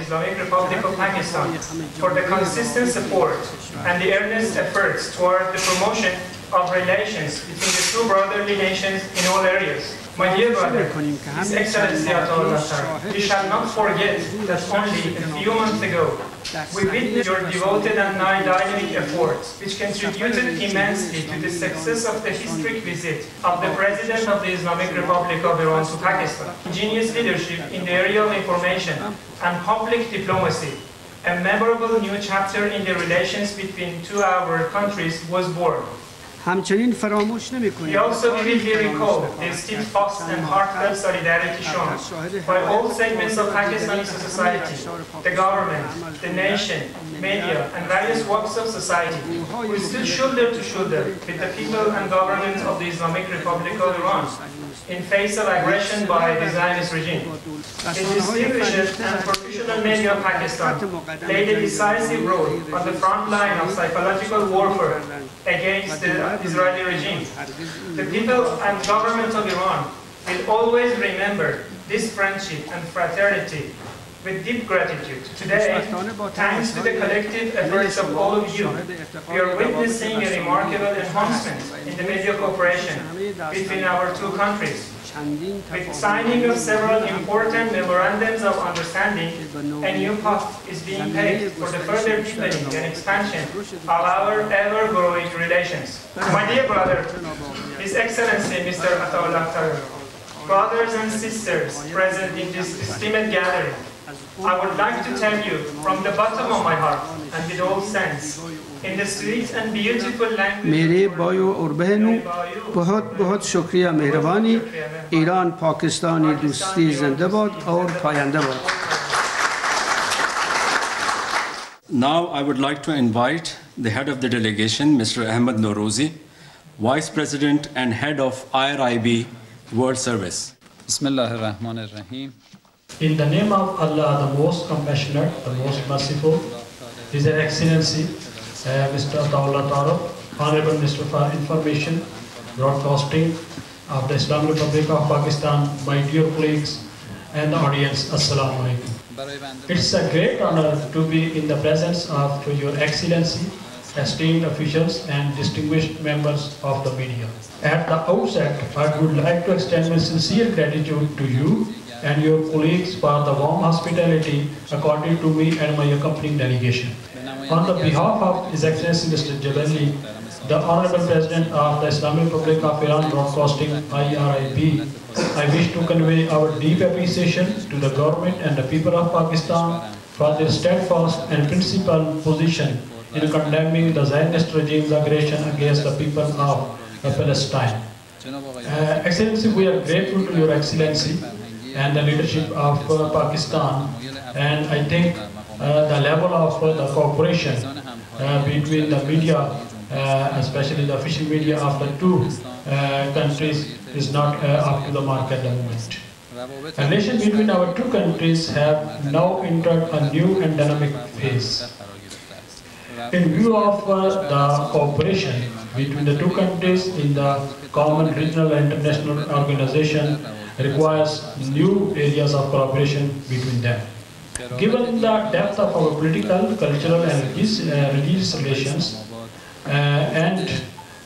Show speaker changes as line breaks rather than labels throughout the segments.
Islamic Republic of Pakistan for the consistent support and the earnest efforts toward the promotion of relations between the two brotherly nations in all areas. My dear brother, His Excellency Tarar, we shall not forget that only a few months ago we witnessed your devoted and dynamic efforts, which contributed immensely to the success of the historic visit of the President of the Islamic Republic of Iran to Pakistan. Ingenious leadership in the area of information and public diplomacy, a memorable new chapter in the relations between our countries was born. We also vividly recall the steadfast and heartfelt solidarity shown by all segments of Pakistani society, the government, the nation, media, and various walks of society, who stood shoulder to shoulder with the people and government of the Islamic Republic of Iran in face of aggression by the Zionist regime. The distinguished and professional media of Pakistan played a decisive role on the front line of psychological warfare against the Israeli regime. The people and government of Iran will always remember this friendship and fraternity with deep gratitude. Today, thanks to the collective efforts of all of you, we are witnessing a remarkable enhancement in the media cooperation between our two countries. With signing of several important memorandums of understanding, a new path is being paved for the further deepening and expansion of our ever-growing relations. My dear brother, His Excellency Mr. Tarar, brothers and sisters present in this esteemed gathering, I would like to tell you from the bottom of my heart and with all sense, in the sweet and beautiful language
मेरे भाइयों और बहनों बहुत बहुत शुक्रिया मेहरबानी Iran Pakistani दोस्ती जिंदाबाद और पायंदाबाद.
Now I would like to invite the head of the delegation, Mr. Ahmed Norozi, Vice President and Head of IRIB World Service.
Bismillahirrahmanirrahim.
In the name of Allah, the most compassionate, the most merciful, His Excellency Mr. Tarar, Honorable Minister for Information, Broadcasting of the Islamic Republic of Pakistan, my dear colleagues and the audience, Assalamu Alaikum. It's a great honor to be in the presence of Your Excellency, esteemed officials and distinguished members of the media. At the outset, I would like to extend my sincere gratitude to you and your colleagues for the warm hospitality accorded to me and my accompanying delegation. On the behalf of His Excellency Mr. Jabali, the Honorable President of the Islamic Republic of Iran Broadcasting IRIB, I wish to convey our deep appreciation to the government and the people of Pakistan for their steadfast and principled position in condemning the Zionist regime's aggression against the people of Palestine. Excellency, we are grateful to Your Excellency and the leadership of Pakistan, and I think the level of the cooperation between the media, especially the official media of the two countries, is not up to the mark at the moment. Relations between our two countries have now entered a new and dynamic phase. In view of the cooperation between the two countries in the common regional and international organization requires new areas of cooperation between them. Given the depth of our political, cultural and religious relations and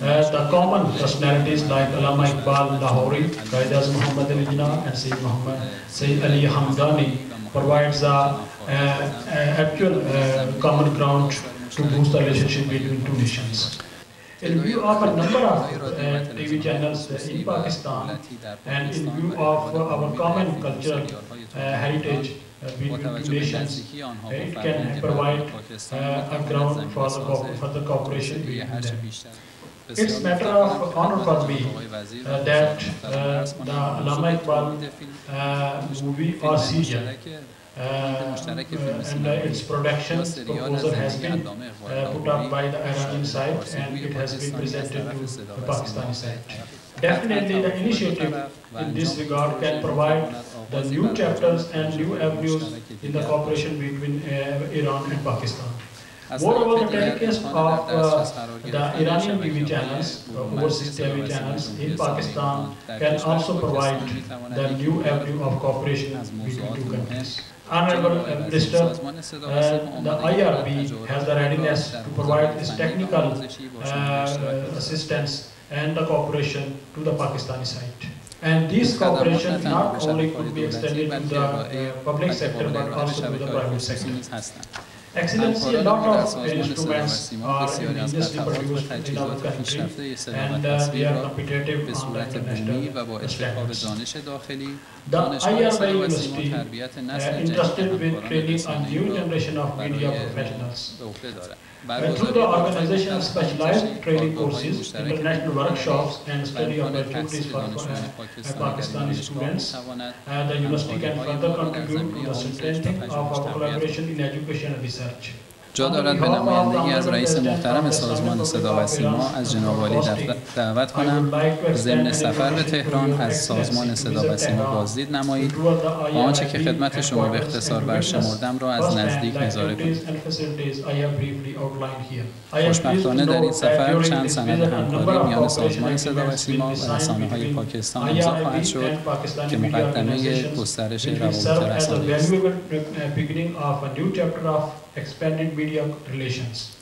the common personalities like Allama Iqbal Lahori, Qaid Muhammad Ali Jinnah and Sayyid Ali Hamdani provides actual common ground to boost the relationship between two nations. In view of a number of TV channels in Pakistan and in view of our common cultural heritage between two nations, it can provide a ground for the cooperation between them. It's a matter of honor for me that the Allama Iqbal movie or serial and its production proposal has been put up by the Iranian side and it has been presented to the Pakistani side. Definitely the initiative in this regard can provide the new chapters and new avenues in the cooperation between Iran and Pakistan. Moreover, the telecast of the Iranian TV channels, overseas TV channels in Pakistan can also provide the new avenue of cooperation between two countries.
Honorable Minister, the IRB has the readiness to provide this technical assistance and the cooperation to the Pakistani side. And this cooperation not only could be extended to the public sector but also to the private sector. Excellency, a lot of instruments are indigenously produced in our country and they are competitive on the international standards. The IRB University interested with training a new generation of media professionals. Through the organization of specialized training courses, international workshops and study opportunities for Pakistani students, the university can further contribute to the strengthening of our collaboration in education and research.
جا دارد به نمایندگی از رئیس محترم سازمان صدا و سیما از جناب عالی دعوت کنم ضمن سفر به تهران از سازمان صدا و سیما بازدید نمایید و آنچه که خدمت شما به اختصار برشمردم را از نزدیک نظاره کنید. خوشبختانه در این سفر چند سند همکاری میان سازمان صدا و سیما و رسانه‌های پاکستان امضا خواهد شد که مقدمه گسترش روابط رسانه‌ای است.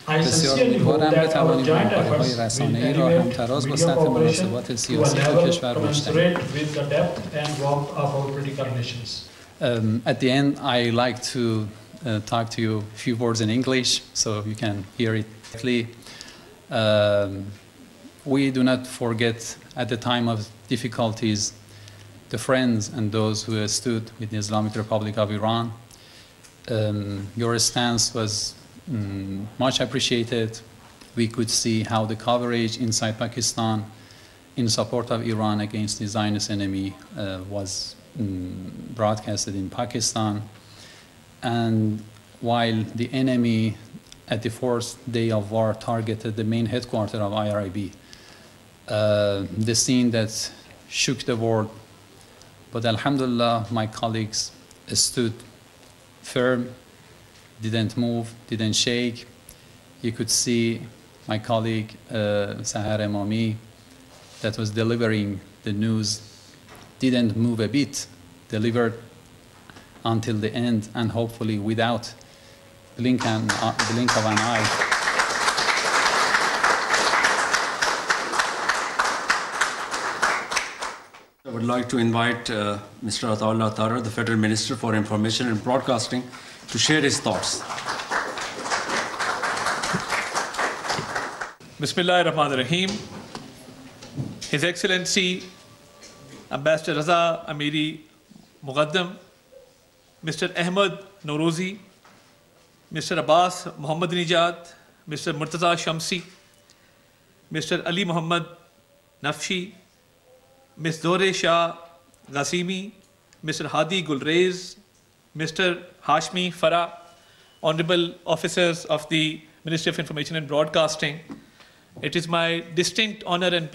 بسیار امیدوارم بتوانیم همکاری‌های رسانه‌ای را همتراز با سطح مناسبات سیاسی دو کشور رشد دهیم. At the end, I like to talk to you a few words in English so you can hear it clearly. We do not forget at the time of difficulties the friends and those who stood with the Islamic Republic of Iran. Your stance was much appreciated. We could see how the coverage inside Pakistan in support of Iran against the Zionist enemy was broadcasted in Pakistan. And while the enemy at the fourth day of war targeted the main headquarters of IRIB, the scene that shook the world. But alhamdulillah, my colleagues stood firm, didn't move, didn't shake. You could see my colleague Sahar Emami that was delivering the news didn't move a bit, delivered until the end and hopefully without blink of an eye.
I would like to invite Mr. Tarar, the Federal Minister for Information and Broadcasting, to share his thoughts.
Bismillahirrahmanirrahim. His Excellency Ambassador Raza Amiri Muqaddam, Mr. Ahmed Norozi, Mr. Abbas Muhammad Nijad, Mr. Murtaza Shamsi, Mr. Ali Muhammad Nafshi, Ms. Dore Shah Ghasimi, Mr. Hadi Gulrez, Mr. Hashmi Farah, Honorable Officers of the Ministry of Information and Broadcasting. It is my distinct honor and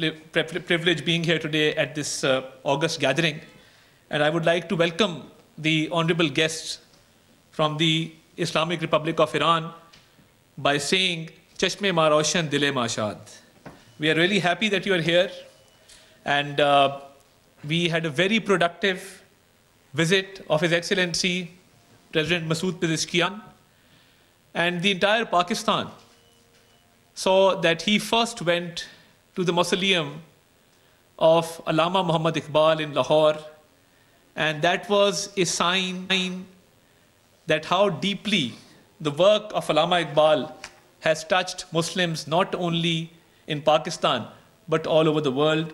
privilege being here today at this August gathering. And I would like to welcome the honorable guests from the Islamic Republic of Iran by saying, Chashme Ma Roshan Dile Ma Shad. We are really happy that you are here. And we had a very productive visit of His Excellency President Masood Pezeshkian, and the entire Pakistan saw that he first went to the mausoleum of Allama Muhammad Iqbal in Lahore, and that was a sign that how deeply the work of Allama Iqbal has touched Muslims not only in Pakistan but all over the world.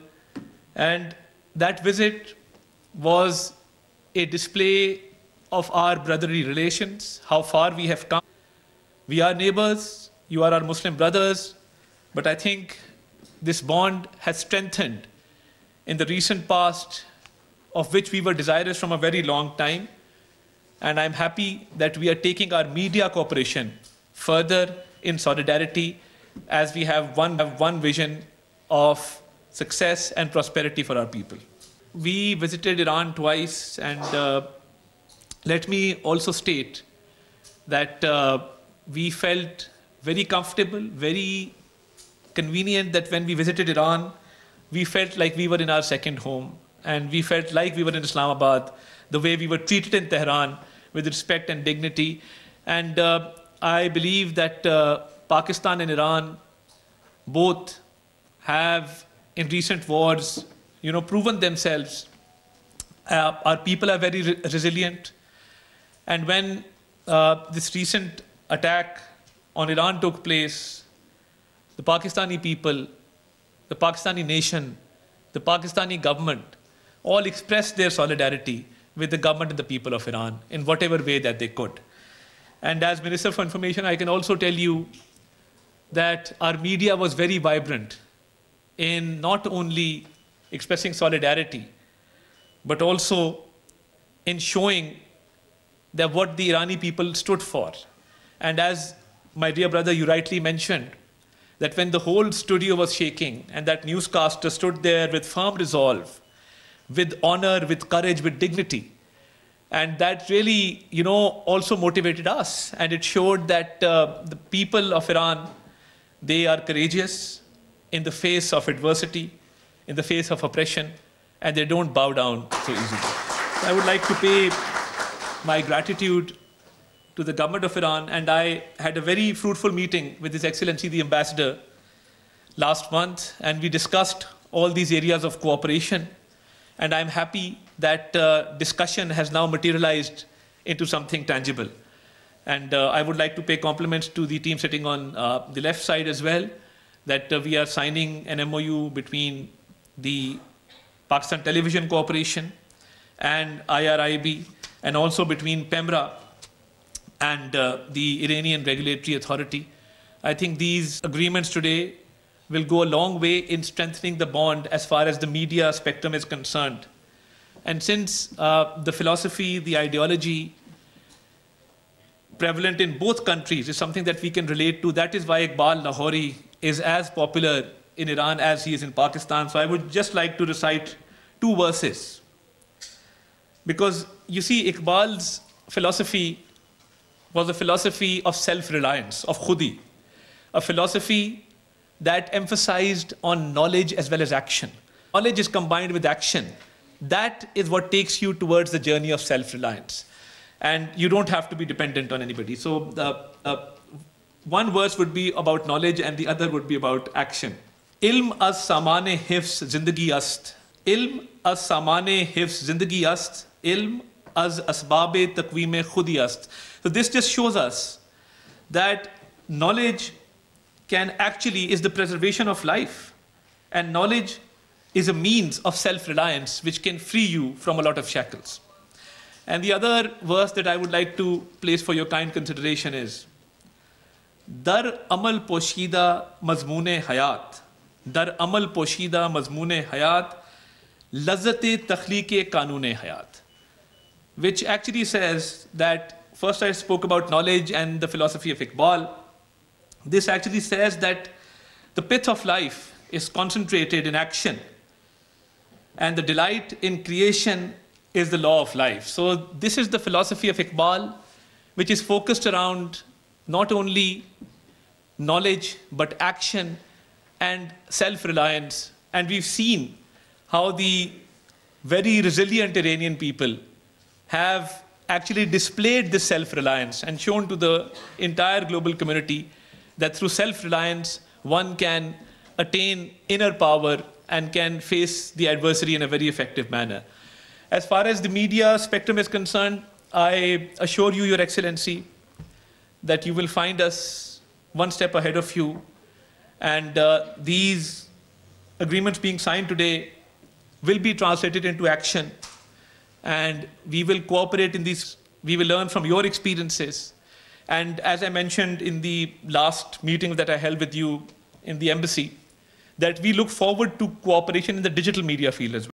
And that visit was a display of our brotherly relations, how far we have come. We are neighbors, you are our Muslim brothers, but I think this bond has strengthened in the recent past, of which we were desirous from a very long time. And I'm happy that we are taking our media cooperation further in solidarity as we have one vision of success and prosperity for our people. We visited Iran twice, and let me also state that we felt very comfortable, very convenient that when we visited Iran, we felt like we were in our second home, and we felt like we were in Islamabad, the way we were treated in Tehran. with respect and dignity. And I believe that Pakistan and Iran both have, in recent wars, proven themselves. Our people are very resilient. And when this recent attack on Iran took place, the Pakistani people, the Pakistani nation, the Pakistani government all expressed their solidarity with the government and the people of Iran in whatever way that they could. And as Minister for Information, I can also tell you that our media was very vibrant in not only expressing solidarity, but also in showing that what the Irani people stood for. And as my dear brother, you rightly mentioned, that when the whole studio was shaking and that newscaster stood there with firm resolve, with honor, with courage, with dignity, and that really, also motivated us. And it showed that the people of Iran, they are courageous in the face of adversity, in the face of oppression, and they don't bow down so easily. I would like to pay my gratitude to the government of Iran, and I had a very fruitful meeting with His Excellency the Ambassador last month, and we discussed all these areas of cooperation. And I'm happy that discussion has now materialized into something tangible. And I would like to pay compliments to the team sitting on the left side as well, that we are signing an MOU between the Pakistan Television Corporation and IRIB, and also between PEMRA and the Iranian Regulatory Authority. I think these agreements today will go a long way in strengthening the bond as far as the media spectrum is concerned. And since the philosophy, the ideology prevalent in both countries is something that we can relate to, that is why Iqbal Lahori is as popular in Iran as he is in Pakistan. So I would just like to recite 2 verses. Because you see, Iqbal's philosophy was a philosophy of self-reliance, of khudi, a philosophy that emphasized on knowledge as well as action. Knowledge is combined with action. That is what takes you towards the journey of self-reliance. And you don't have to be dependent on anybody. So one verse would be about knowledge and the other would be about action. Ilm az samane hifz zindagi ast. Ilm az samane hifz zindagi ast. Ilm az asbabe taqweem khudi ast. So this just shows us that knowledge is the preservation of life. And knowledge is a means of self-reliance which can free you from a lot of shackles. And the other verse that I would like to place for your kind consideration is Dar amal poshida mazmoon-e hayat. Dar amal poshida mazmoon-e hayat. Lazzat-e takhliq-e qanoon-e hayat. Which actually says that, first I spoke about knowledge and the philosophy of Iqbal. This actually says that the pith of life is concentrated in action, and the delight in creation is the law of life. So this is the philosophy of Iqbal, which is focused around not only knowledge, but action and self-reliance. And we've seen how the very resilient Iranian people have actually displayed this self-reliance and shown to the entire global community that through self-reliance, one can attain inner power and can face the adversary in a very effective manner. As far as the media spectrum is concerned, I assure you, Your Excellency, that you will find us one step ahead of you. And these agreements being signed today will be translated into action. And we will cooperate in these. We will learn from your experiences. And as I mentioned in the last meeting that I held with you in the embassy, that we look forward to cooperation in the digital media field as well.